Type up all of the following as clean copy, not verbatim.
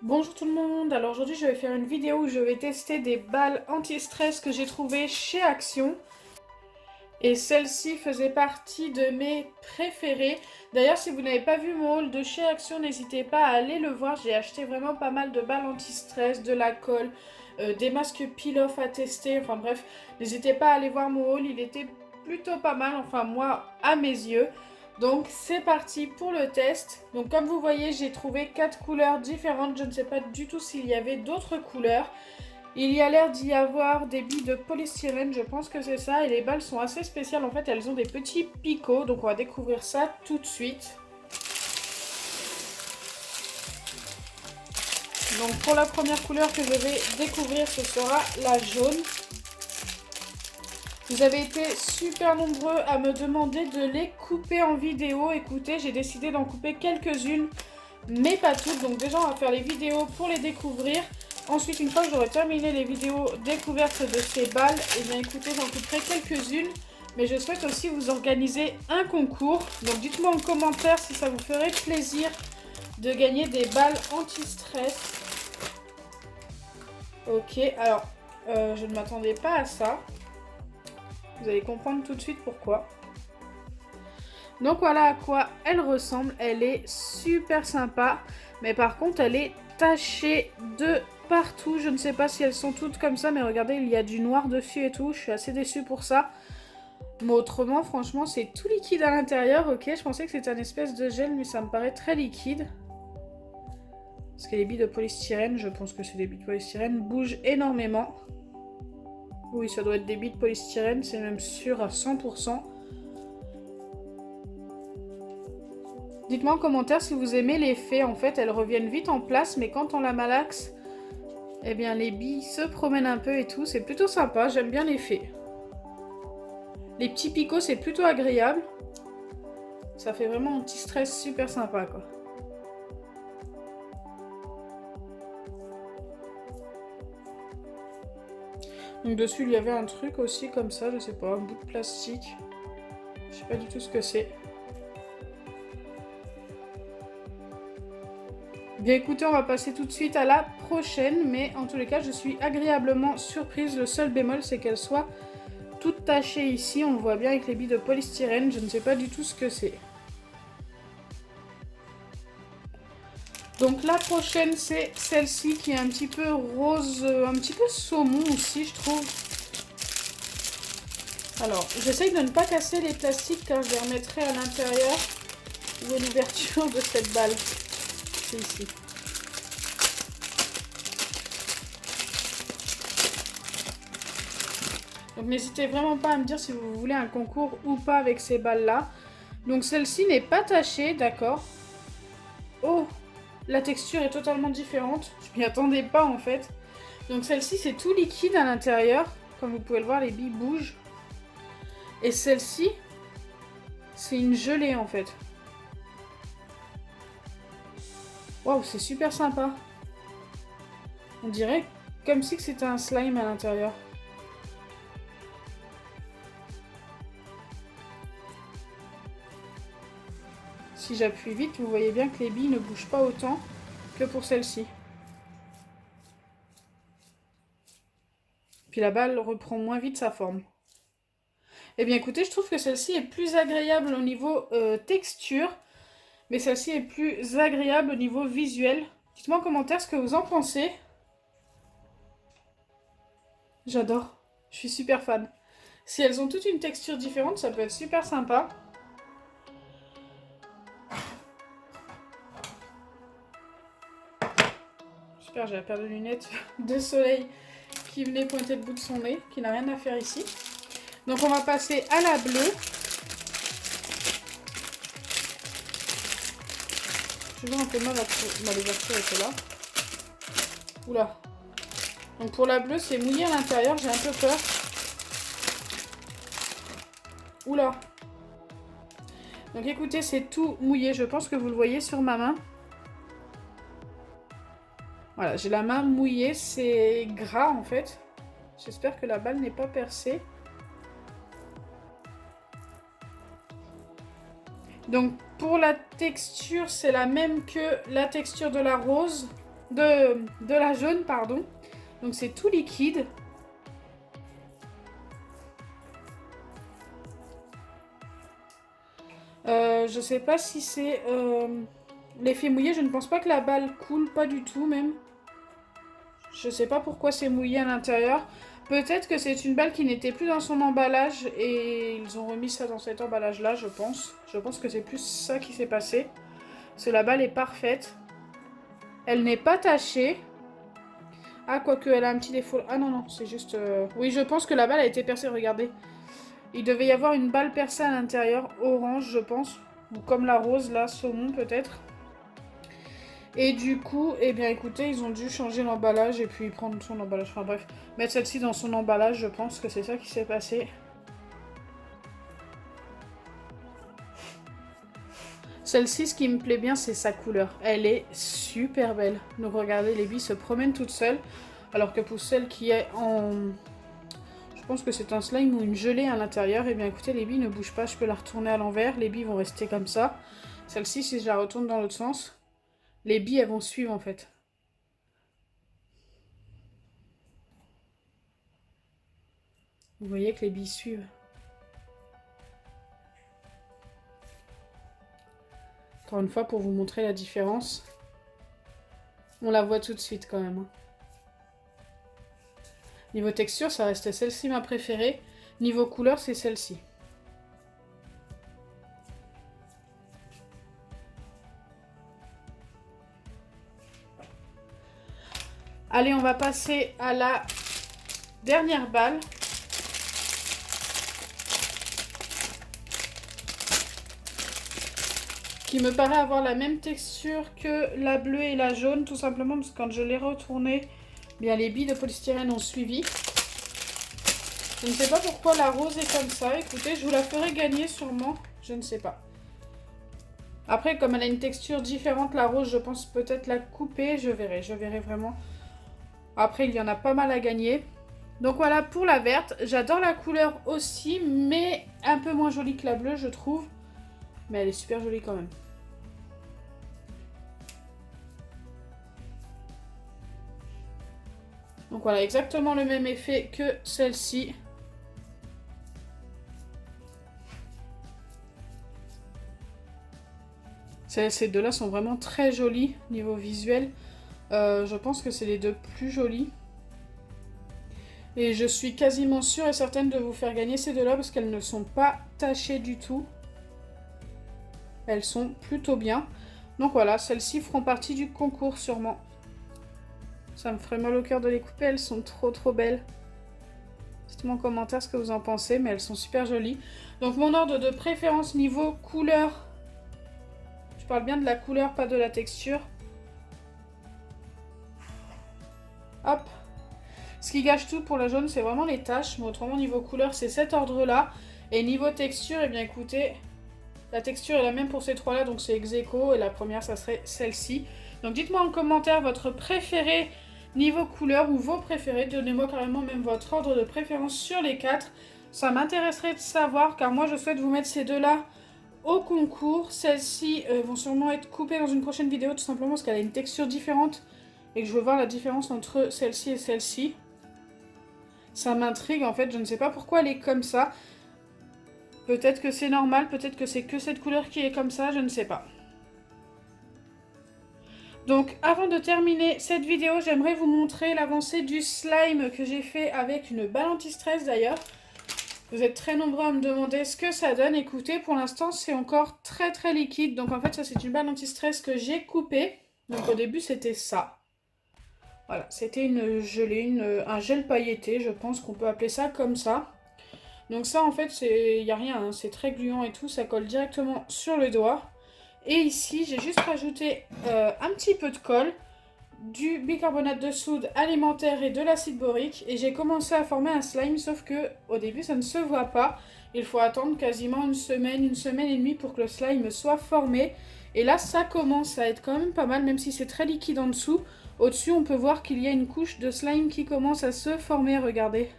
Bonjour tout le monde, alors aujourd'hui je vais faire une vidéo où je vais tester des balles anti-stress que j'ai trouvées chez Action. Et celle-ci faisait partie de mes préférées. D'ailleurs si vous n'avez pas vu mon haul de chez Action, n'hésitez pas à aller le voir. J'ai acheté vraiment pas mal de balles anti-stress, de la colle, des masques peel-off à tester. Enfin bref, n'hésitez pas à aller voir mon haul, il était plutôt pas mal, enfin moi à mes yeux. Donc c'est parti pour le test. Donc comme vous voyez, j'ai trouvé 4 couleurs différentes. Je ne sais pas du tout s'il y avait d'autres couleurs. Il y a l'air d'y avoir des billes de polystyrène, je pense que c'est ça. Et les balles sont assez spéciales. En fait, elles ont des petits picots. Donc on va découvrir ça tout de suite. Donc pour la première couleur que je vais découvrir, ce sera la jaune. Vous avez été super nombreux à me demander de les couper en vidéo. Écoutez, j'ai décidé d'en couper quelques-unes, mais pas toutes. Donc déjà, on va faire les vidéos pour les découvrir. Ensuite, une fois que j'aurai terminé les vidéos découvertes de ces balles, et bien écoutez, j'en couperai quelques-unes. Mais je souhaite aussi vous organiser un concours. Donc dites-moi en commentaire si ça vous ferait plaisir de gagner des balles anti-stress. Ok, alors, je ne m'attendais pas à ça. Vous allez comprendre tout de suite pourquoi. Donc voilà à quoi elle ressemble. Elle est super sympa. Mais par contre, elle est tachée de partout. Je ne sais pas si elles sont toutes comme ça. Mais regardez, il y a du noir dessus et tout. Je suis assez déçue pour ça. Mais autrement, franchement, c'est tout liquide à l'intérieur. Ok, je pensais que c'était un espèce de gel. Mais ça me paraît très liquide. Parce que les billes de polystyrène, je pense que c'est des billes de polystyrène, bougent énormément. Oui, ça doit être des billes de polystyrène. C'est même sûr à 100%. Dites-moi en commentaire si vous aimez l'effet. En fait, elles reviennent vite en place, mais quand on la malaxe, eh bien les billes se promènent un peu et tout. C'est plutôt sympa, j'aime bien l'effet. Les petits picots, c'est plutôt agréable. Ça fait vraiment un petit stress super sympa, quoi. Donc dessus, il y avait un truc aussi comme ça, je sais pas, un bout de plastique. Je sais pas du tout ce que c'est. Bien écoutez, on va passer tout de suite à la prochaine, mais en tous les cas, je suis agréablement surprise. Le seul bémol, c'est qu'elle soit toute tachée ici. On le voit bien avec les billes de polystyrène, je ne sais pas du tout ce que c'est. Donc la prochaine, c'est celle-ci qui est un petit peu rose, un petit peu saumon aussi, je trouve. Alors, j'essaye de ne pas casser les plastiques car je les remettrai à l'intérieur. Où est l'ouverture de cette balle? C'est ici. Donc n'hésitez vraiment pas à me dire si vous voulez un concours ou pas avec ces balles-là. Donc celle-ci n'est pas tachée, d'accord. Oh, la texture est totalement différente. Je m'y attendais pas en fait. Donc celle-ci c'est tout liquide à l'intérieur. Comme vous pouvez le voir, les billes bougent. Et celle-ci, c'est une gelée en fait. Waouh, c'est super sympa. On dirait comme si c'était un slime à l'intérieur. Si j'appuie vite, vous voyez bien que les billes ne bougent pas autant que pour celle-ci. Puis la balle reprend moins vite sa forme. Eh bien écoutez, je trouve que celle-ci est plus agréable au niveau texture, mais celle-ci est plus agréable au niveau visuel. Dites-moi en commentaire ce que vous en pensez. J'adore, je suis super fan. Si elles ont toutes une texture différente, ça peut être super sympa. Super, j'ai la paire de lunettes de soleil qui venait pointer le bout de son nez, qui n'a rien à faire ici. Donc on va passer à la bleue. Je vais un peu mal l'ouverture était là. Oula. Donc pour la bleue, c'est mouillé à l'intérieur, j'ai un peu peur. Oula. Donc écoutez, c'est tout mouillé, je pense que vous le voyez sur ma main. Voilà, j'ai la main mouillée, c'est gras en fait. J'espère que la balle n'est pas percée. Donc pour la texture, c'est la même que la texture de la rose. de la jaune, pardon. Donc c'est tout liquide. Je sais pas si c'est l'effet mouillé. Je ne pense pas que la balle coule, pas du tout même. Je sais pas pourquoi c'est mouillé à l'intérieur. Peut-être que c'est une balle qui n'était plus dans son emballage et ils ont remis ça dans cet emballage-là, je pense. Je pense que c'est plus ça qui s'est passé. Parce que la balle est parfaite. Elle n'est pas tachée. Ah, quoique elle a un petit défaut. Ah non, non, c'est juste... Oui, je pense que la balle a été percée, regardez. Il devait y avoir une balle percée à l'intérieur, orange, je pense. Ou comme la rose, là, saumon peut-être. Et du coup, eh bien écoutez, ils ont dû changer l'emballage et puis prendre son emballage. Enfin bref, mettre celle-ci dans son emballage, je pense que c'est ça qui s'est passé. Celle-ci, ce qui me plaît bien, c'est sa couleur. Elle est super belle. Donc regardez, les billes se promènent toutes seules. Alors que pour celle qui est en... Je pense que c'est un slime ou une gelée à l'intérieur. Eh bien écoutez, les billes ne bougent pas. Je peux la retourner à l'envers. Les billes vont rester comme ça. Celle-ci, si je la retourne dans l'autre sens, les billes, elles vont suivre en fait. Vous voyez que les billes suivent. Encore une fois, pour vous montrer la différence. On la voit tout de suite quand même. Niveau texture, ça reste celle-ci ma préférée. Niveau couleur, c'est celle-ci. Allez, on va passer à la dernière balle. Qui me paraît avoir la même texture que la bleue et la jaune, tout simplement parce que quand je l'ai retournée, bien les billes de polystyrène ont suivi. Je ne sais pas pourquoi la rose est comme ça. Écoutez, je vous la ferai gagner sûrement. Je ne sais pas. Après, comme elle a une texture différente, la rose, je pense peut-être la couper. Je verrai vraiment. Après, il y en a pas mal à gagner. Donc voilà pour la verte. J'adore la couleur aussi, mais un peu moins jolie que la bleue, je trouve. Mais elle est super jolie quand même. Donc voilà, exactement le même effet que celle-ci. Ces deux-là sont vraiment très jolis niveau visuel. Je pense que c'est les deux plus jolis. Et je suis quasiment sûre et certaine de vous faire gagner ces deux-là parce qu'elles ne sont pas tachées du tout. Elles sont plutôt bien. Donc voilà, celles-ci feront partie du concours sûrement. Ça me ferait mal au cœur de les couper, elles sont trop belles. Dites-moi en commentaire ce que vous en pensez, mais elles sont super jolies. Donc mon ordre de préférence niveau couleur. Je parle bien de la couleur, pas de la texture. Hop. Ce qui gâche tout pour la jaune, c'est vraiment les taches. Mais autrement, niveau couleur, c'est cet ordre-là. Et niveau texture, eh bien écoutez, la texture est la même pour ces trois-là, donc c'est ex aequo. Et la première, ça serait celle-ci. Donc dites-moi en commentaire votre préféré niveau couleur ou vos préférés. Donnez-moi carrément même votre ordre de préférence sur les quatre. Ça m'intéresserait de savoir, car moi, je souhaite vous mettre ces deux-là au concours. Celles-ci vont sûrement être coupées dans une prochaine vidéo, tout simplement parce qu'elle a une texture différente. Et que je veux voir la différence entre celle-ci et celle-ci. Ça m'intrigue en fait, je ne sais pas pourquoi elle est comme ça. Peut-être que c'est normal, peut-être que c'est que cette couleur qui est comme ça, je ne sais pas. Donc avant de terminer cette vidéo, j'aimerais vous montrer l'avancée du slime que j'ai fait avec une balle anti-stress d'ailleurs. Vous êtes très nombreux à me demander ce que ça donne. Écoutez, pour l'instant c'est encore très liquide. Donc en fait ça c'est une balle anti-stress que j'ai coupée. Donc au début c'était ça. Voilà, c'était une gelée, un gel pailleté, je pense qu'on peut appeler ça comme ça. Donc ça en fait, il n'y a rien, hein, c'est très gluant et tout, ça colle directement sur le doigt. Et ici, j'ai juste rajouté un petit peu de colle, du bicarbonate de soude alimentaire et de l'acide borique. Et j'ai commencé à former un slime, sauf que au début ça ne se voit pas. Il faut attendre quasiment une semaine et demie pour que le slime soit formé. Et là, ça commence à être quand même pas mal, même si c'est très liquide en dessous. Au-dessus, on peut voir qu'il y a une couche de slime qui commence à se former, regardez.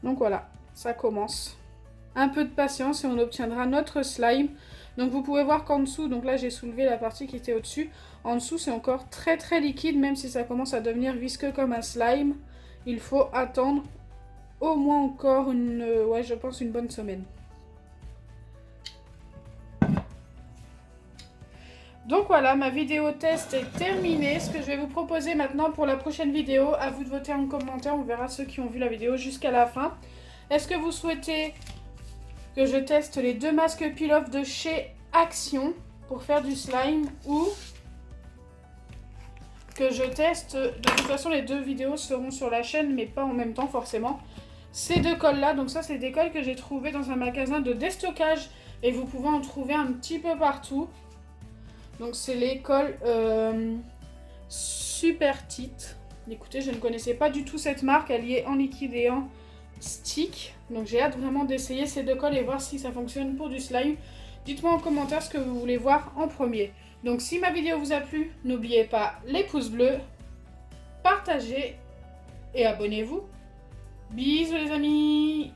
Donc voilà, ça commence. un peu de patience et on obtiendra notre slime. Donc vous pouvez voir qu'en dessous, donc là j'ai soulevé la partie qui était au-dessus. En dessous c'est encore très très liquide, même si ça commence à devenir visqueux comme un slime. Il faut attendre au moins encore je pense une bonne semaine. Donc voilà, ma vidéo test est terminée. Ce que je vais vous proposer maintenant pour la prochaine vidéo, à vous de voter en commentaire, on verra ceux qui ont vu la vidéo jusqu'à la fin. Est-ce que vous souhaitez que je teste les 2 masques peel-off de chez Action pour faire du slime ou que je teste, de toute façon les 2 vidéos seront sur la chaîne mais pas en même temps forcément, ces 2 cols là. Donc ça c'est des cols que j'ai trouvés dans un magasin de déstockage et vous pouvez en trouver un petit peu partout. Donc c'est les cols Super Tite. Écoutez, je ne connaissais pas du tout cette marque, elle y est en liquide et en stick. Donc j'ai hâte vraiment d'essayer ces 2 cols et voir si ça fonctionne pour du slime. Dites-moi en commentaire ce que vous voulez voir en premier. Donc si ma vidéo vous a plu, n'oubliez pas les pouces bleus, partagez et abonnez-vous. Bisous les amis!